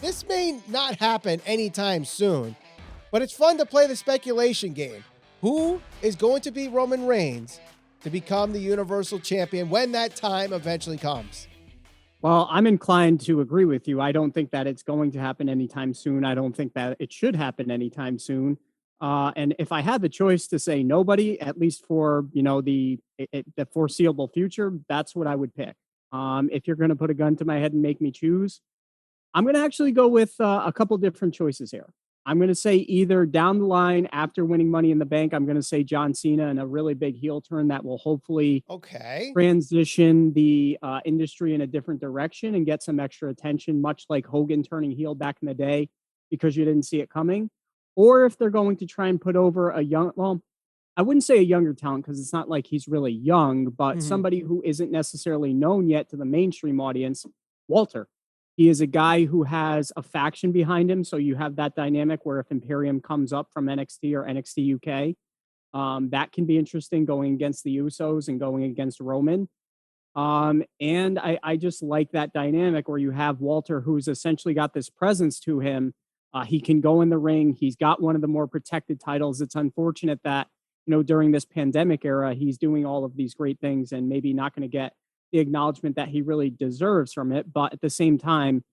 this may not happen anytime soon, but it's fun to play the speculation game. Who is going to be Roman Reigns to become the Universal Champion when that time eventually comes? Well, I'm inclined to agree with you. I don't think that it's going to happen anytime soon. I don't think that it should happen anytime soon. And if I had the choice to say nobody, at least for the foreseeable future, that's what I would pick. If you're going to put a gun to my head and make me choose, I'm going to actually go with a couple different choices here. I'm going to say either down the line after winning Money in the Bank, I'm going to say John Cena in a really big heel turn that will hopefully Okay. transition the industry in a different direction and get some extra attention, much like Hogan turning heel back in the day because you didn't see it coming. Or if they're going to try and put over I wouldn't say a younger talent because it's not like he's really young, but hmm somebody who isn't necessarily known yet to the mainstream audience, Walter. He is a guy who has a faction behind him. So you have that dynamic where if Imperium comes up from NXT or NXT UK, that can be interesting going against the Usos and going against Roman. And I just like that dynamic where you have Walter, who's essentially got this presence to him. He can go in the ring. He's got one of the more protected titles. It's unfortunate that, during this pandemic era, he's doing all of these great things and maybe not going to get the acknowledgement that he really deserves from it. But at the same time,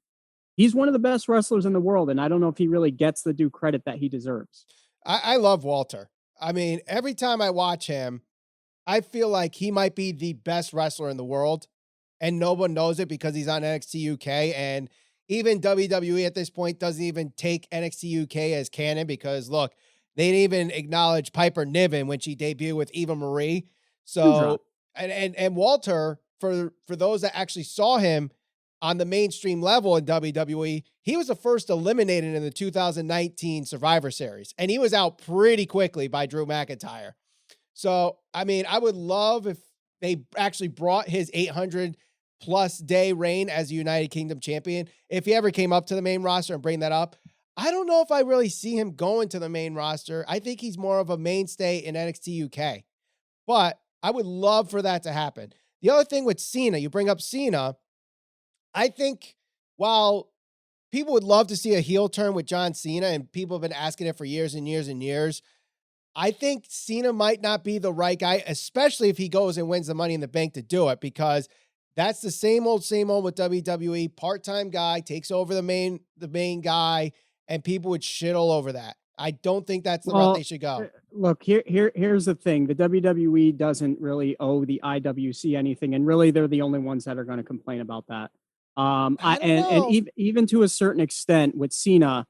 he's one of the best wrestlers in the world. And I don't know if he really gets the due credit that he deserves. I love Walter. I mean, every time I watch him, I feel like he might be the best wrestler in the world, and no one knows it because he's on NXT UK. And even WWE at this point doesn't even take NXT UK as canon because, look, they didn't even acknowledge Piper Niven when she debuted with Eva Marie. Doudrop. So, and Walter, for those that actually saw him on the mainstream level in WWE, he was the first eliminated in the 2019 Survivor Series, and he was out pretty quickly by Drew McIntyre. So, I mean, I would love if they actually brought his 800 plus day reign as a United Kingdom champion. If he ever came up to the main roster and bring that up, I don't know if I really see him going to the main roster. I think he's more of a mainstay in NXT UK, but I would love for that to happen. The other thing with Cena, you bring up Cena, I think while people would love to see a heel turn with John Cena, and people have been asking it for years and years and years, I think Cena might not be the right guy, especially if he goes and wins the Money in the Bank to do it, because that's the same old with WWE. Part-time guy takes over the main guy, and people would shit all over that. I don't think that's the route they Well, should go. look, here's the thing. The WWE doesn't really owe the IWC anything, and really they're the only ones that are going to complain about that. I don't And know. even to a certain extent with Cena,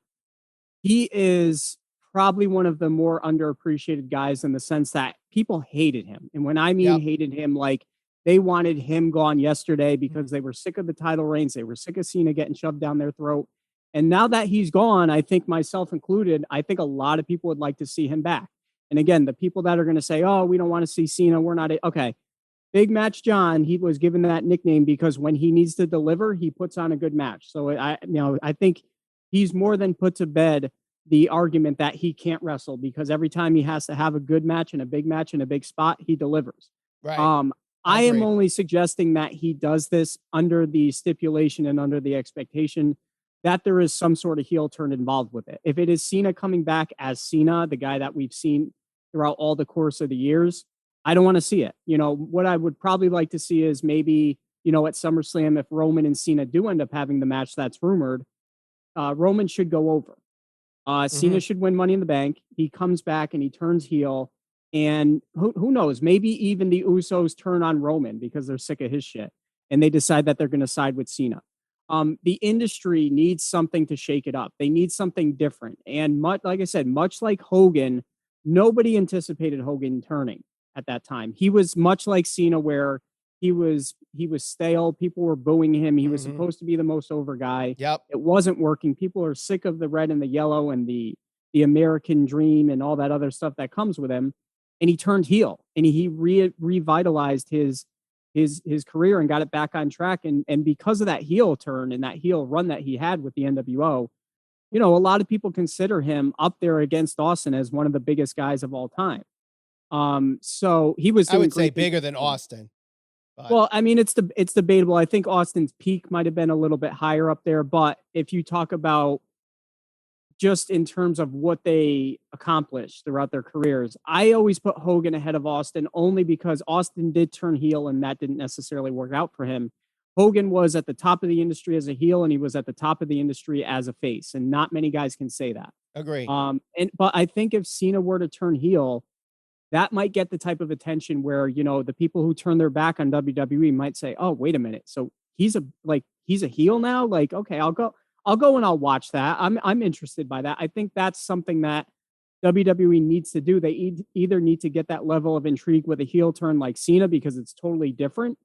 he is probably one of the more underappreciated guys in the sense that people hated him. And when I mean Yep. hated him, like they wanted him gone yesterday because they were sick of the title reigns. They were sick of Cena getting shoved down their throat. And now that he's gone, I think myself included, I think a lot of people would like to see him back. And again, the people that are going to say, oh, we don't want to see Cena, we're not, okay. Big Match John, he was given that nickname because when he needs to deliver, he puts on a good match. So I think he's more than put to bed the argument that he can't wrestle because every time he has to have a good match and a big match in a big spot, he delivers. Right. Um, I I am agree. only suggesting that he does this under the stipulation and under the expectation that there is some sort of heel turn involved with it. If it is Cena coming back as Cena, the guy that we've seen throughout all the course of the years, I don't want to see it. What I would probably like to see is maybe, at SummerSlam, if Roman and Cena do end up having the match that's rumored, Roman should go over. Cena hmm should win Money in the Bank. He comes back and he turns heel. And who knows? Maybe even the Usos turn on Roman because they're sick of his shit and they decide that they're going to side with Cena. The industry needs something to shake it up. They need something different. And like I said, much like Hogan, nobody anticipated Hogan turning at that time. He was much like Cena, where he was stale. People were booing him. He was hmm supposed to be the most over guy. Yep. It wasn't working. People are sick of the red and the yellow and the American dream and all that other stuff that comes with him. And he turned heel and he revitalized his career and got it back on track. And because of that heel turn and that heel run that he had with the NWO, a lot of people consider him up there against Austin as one of the biggest guys of all time. So he was I doing would say great things bigger than before. Austin. But Well, I mean, it's debatable. I think Austin's peak might have been a little bit higher up there, but if you talk about just in terms of what they accomplished throughout their careers, I always put Hogan ahead of Austin only because Austin did turn heel and that didn't necessarily work out for him. Hogan was at the top of the industry as a heel and he was at the top of the industry as a face, and not many guys can say that. agree. But I think if Cena were to turn heel, that might get the type of attention where, the people who turn their back on WWE might say, "Oh, wait a minute. So he's a heel now? Like, okay, I'll go and I'll watch that. I'm interested by that." I think that's something that WWE needs to do. They either need to get that level of intrigue with a heel turn like Cena because it's totally different,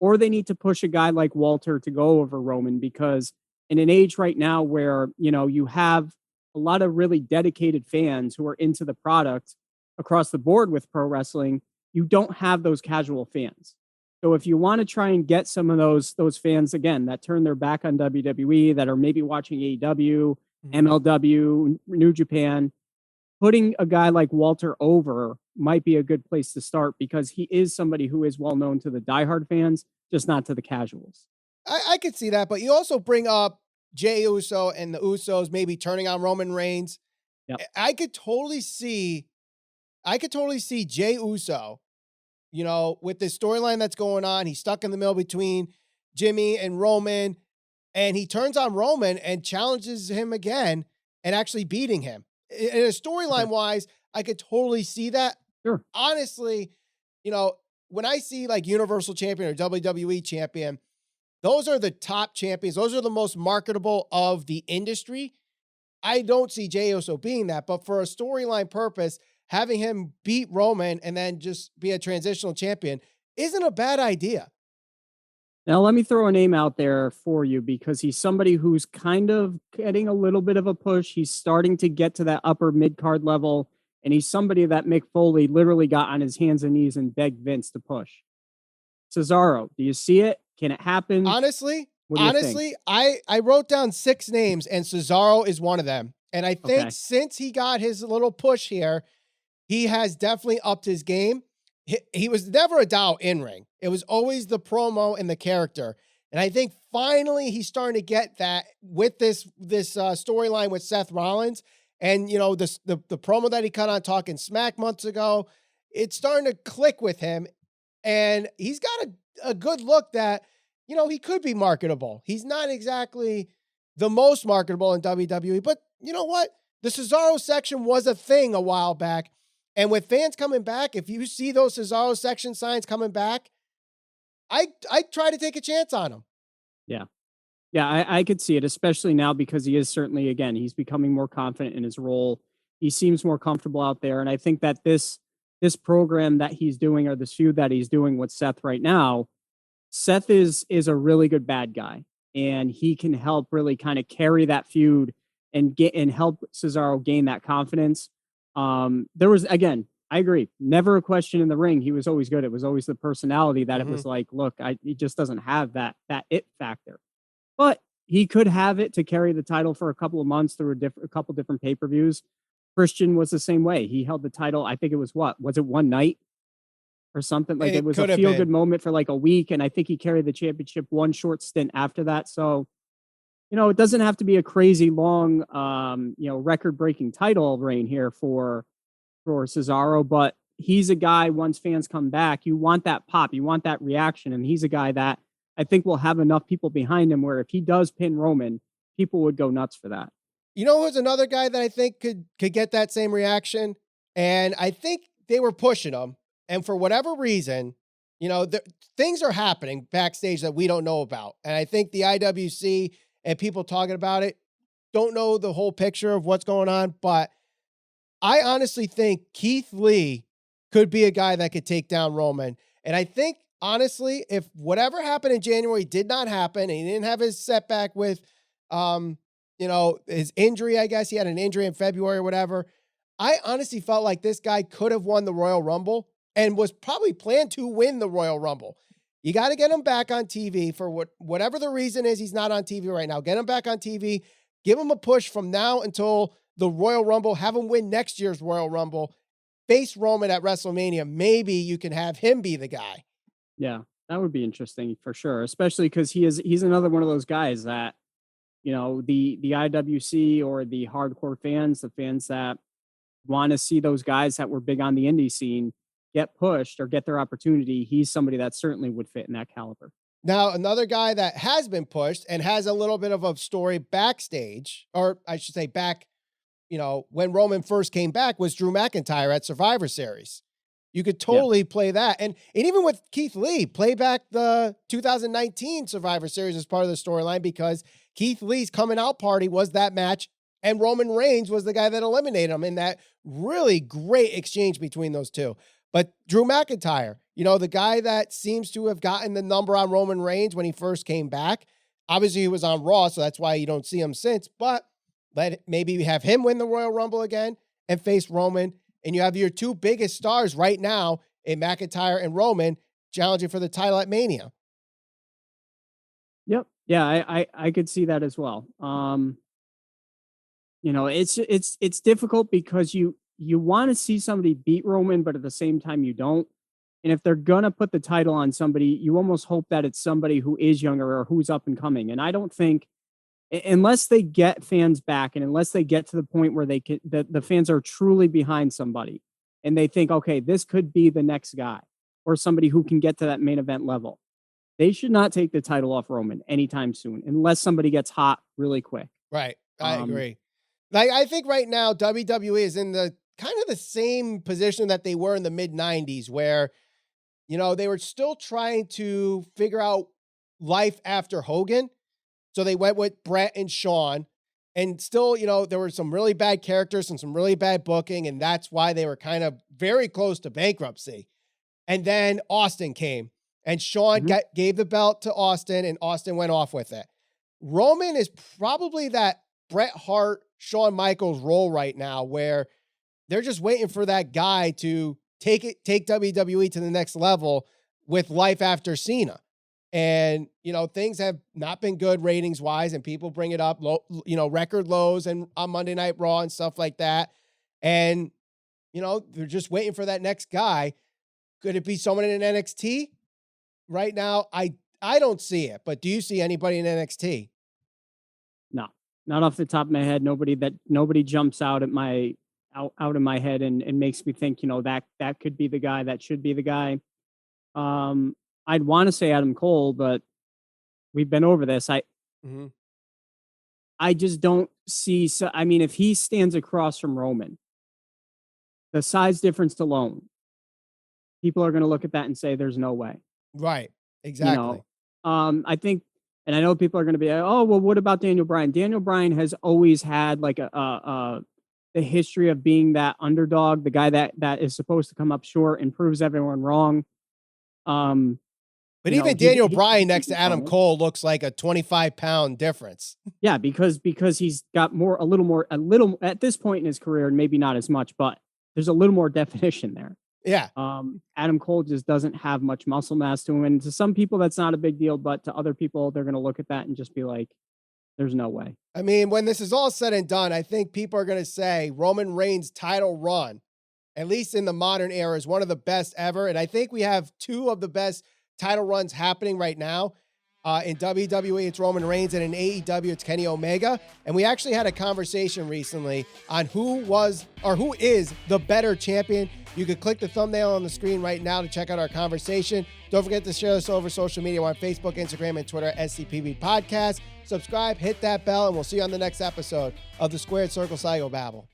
or they need to push a guy like Walter to go over Roman because in an age right now where, you have a lot of really dedicated fans who are into the product across the board with pro wrestling, you don't have those casual fans. So if you want to try and get some of those fans again that turn their back on WWE, that are maybe watching AEW, Mhm. MLW, New Japan, putting a guy like Walter over might be a good place to start because he is somebody who is well known to the diehard fans, just not to the casuals. I could see that, but you also bring up Jey Uso and the Usos maybe turning on Roman Reigns. Yep. I could totally see Jey Uso, with this storyline that's going on. He's stuck in the middle between Jimmy and Roman, and he turns on Roman and challenges him again and actually beating him. In a storyline Okay. wise, I could totally see that. Sure. Honestly, when I see like Universal Champion or WWE Champion, those are the top champions. Those are the most marketable of the industry. I don't see Jey Uso being that, but for a storyline purpose, having him beat Roman and then just be a transitional champion isn't a bad idea. Now, let me throw a name out there for you because he's somebody who's kind of getting a little bit of a push. He's starting to get to that upper mid card level, and he's somebody that Mick Foley literally got on his hands and knees and begged Vince to push. Cesaro, do you see it? Can it happen? Honestly, What do you think? honestly, I wrote down 6 names and Cesaro is one of them. And I think Okay. since he got his little push here, he has definitely upped his game. He was never a doubt in ring. It was always the promo and the character. And I think finally he's starting to get that with this storyline with Seth Rollins and the promo that he cut on Talking Smack months ago. It's starting to click with him, and he's got a good look that he could be marketable. He's not exactly the most marketable in WWE, but you know what? The Cesaro section was a thing a while back. And with fans coming back, if you see those Cesaro section signs coming back, I try to take a chance on him. Yeah. Yeah, I could see it, especially now because he is certainly, again, he's becoming more confident in his role. He seems more comfortable out there. And I think that this program that he's doing, or this feud that he's doing with Seth right now, Seth is a really good bad guy. And he can help really kind of carry that feud and help Cesaro gain that confidence. There was, again, I agree, never a question in the ring. He was always good. It was always the personality that it was like, look, he just doesn't have that it factor. But he could have it to carry the title for a couple of months through a couple different pay-per-views. Christian was the same way. He held the title. I think it was was it one night or something? Like it was a could have feel-good been. moment for like a week. And I think he carried the championship one short stint after that. So, it doesn't have to be a crazy long, record-breaking title reign here for Cesaro, but he's a guy, once fans come back, you want that pop, you want that reaction. And he's a guy that I think will have enough people behind him where if he does pin Roman, people would go nuts for that. You know who's another guy that I think could get that same reaction? And I think they were pushing him. And for whatever reason, things are happening backstage that we don't know about. And I think the IWC and people talking about it don't know the whole picture of what's going on. But I honestly think Keith Lee could be a guy that could take down Roman. And I think, honestly, if whatever happened in January did not happen and he didn't have his setback with, his injury, I guess he had an injury in February or whatever, I honestly felt like this guy could have won the Royal Rumble and was probably planned to win the Royal Rumble. You got to get him back on TV for whatever the reason is he's not on TV right now. Get him back on TV. Give him a push from now until the Royal Rumble. Have him win next year's Royal Rumble. Face Roman at WrestleMania. Maybe you can have him be the guy. Yeah. That would be interesting for sure, especially because he's another one of those guys that, the IWC or the hardcore fans, the fans that want to see those guys that were big on the indie scene get pushed or get their opportunity. He's somebody that certainly would fit in that caliber. Now, another guy that has been pushed and has a little bit of a story backstage, or I should say back, when Roman first came back, was Drew McIntyre at Survivor Series. You could totally play that. And even with Keith Lee, play back the 2019 Survivor Series as part of the storyline, because Keith Lee's coming out party was that match, and Roman Reigns was the guy that eliminated him in that really great exchange between those two. But Drew McIntyre, the guy that seems to have gotten the number on Roman Reigns when he first came back. Obviously, he was on Raw, so that's why you don't see him since. But maybe have him win the Royal Rumble again and face Roman. And you have your two biggest stars right now in McIntyre and Roman challenging for the title at Mania. Yep. Yeah, I could see that as well. It's difficult because you want to see somebody beat Roman, but at the same time you don't. And if they're going to put the title on somebody, you almost hope that it's somebody who is younger or who's up and coming. And I don't think, unless they get fans back and unless they get to the point where the fans are truly behind somebody and they think, okay, this could be the next guy or somebody who can get to that main event level, they should not take the title off Roman anytime soon, unless somebody gets hot really quick. Right. I agree. I think right now WWE is in the kind of the same position that they were in the mid 90s, where, they were still trying to figure out life after Hogan. So they went with Brett and Shawn, and still, there were some really bad characters and some really bad booking. And that's why they were kind of very close to bankruptcy. And then Austin came, and Shawn gave the belt to Austin, and Austin went off with it. Roman is probably that Bret Hart, Shawn Michaels role right now, where they're just waiting for that guy to take WWE to the next level with life after Cena. And, things have not been good ratings wise, and people bring it up, record lows and on Monday Night Raw and stuff like that. And, they're just waiting for that next guy. Could it be someone in NXT? Right now, I don't see it, but do you see anybody in NXT? No, not off the top of my head. Nobody jumps out in my head and makes me think, that could be the guy, that should be the guy. I'd want to say Adam Cole, but we've been over this. I just don't see. So, I mean, if he stands across from Roman, the size difference alone, people are going to look at that and say, there's no way. Right. Exactly. I think, and I know people are going to be, oh, well, what about Daniel Bryan? Daniel Bryan has always had like the history of being that underdog, the guy that is supposed to come up short and proves everyone wrong. But even Daniel Bryan next to Adam Cole looks like a 25-pound difference. Yeah, because he's got a little at this point in his career, and maybe not as much, but there's a little more definition there. Yeah. Adam Cole just doesn't have much muscle mass to him. And to some people, that's not a big deal, but to other people, they're going to look at that and just be like, there's no way. I mean, when this is all said and done, I think people are going to say Roman Reigns' title run, at least in the modern era, is one of the best ever. And I think we have two of the best title runs happening right now. In WWE, it's Roman Reigns, and in AEW, it's Kenny Omega. And we actually had a conversation recently on who is the better champion. You could click the thumbnail on the screen right now to check out our conversation. Don't forget to share this over social media. We're on Facebook, Instagram, and Twitter, SCPB Podcast. Subscribe, hit that bell, and we'll see you on the next episode of the Squared Circle Psychobabble.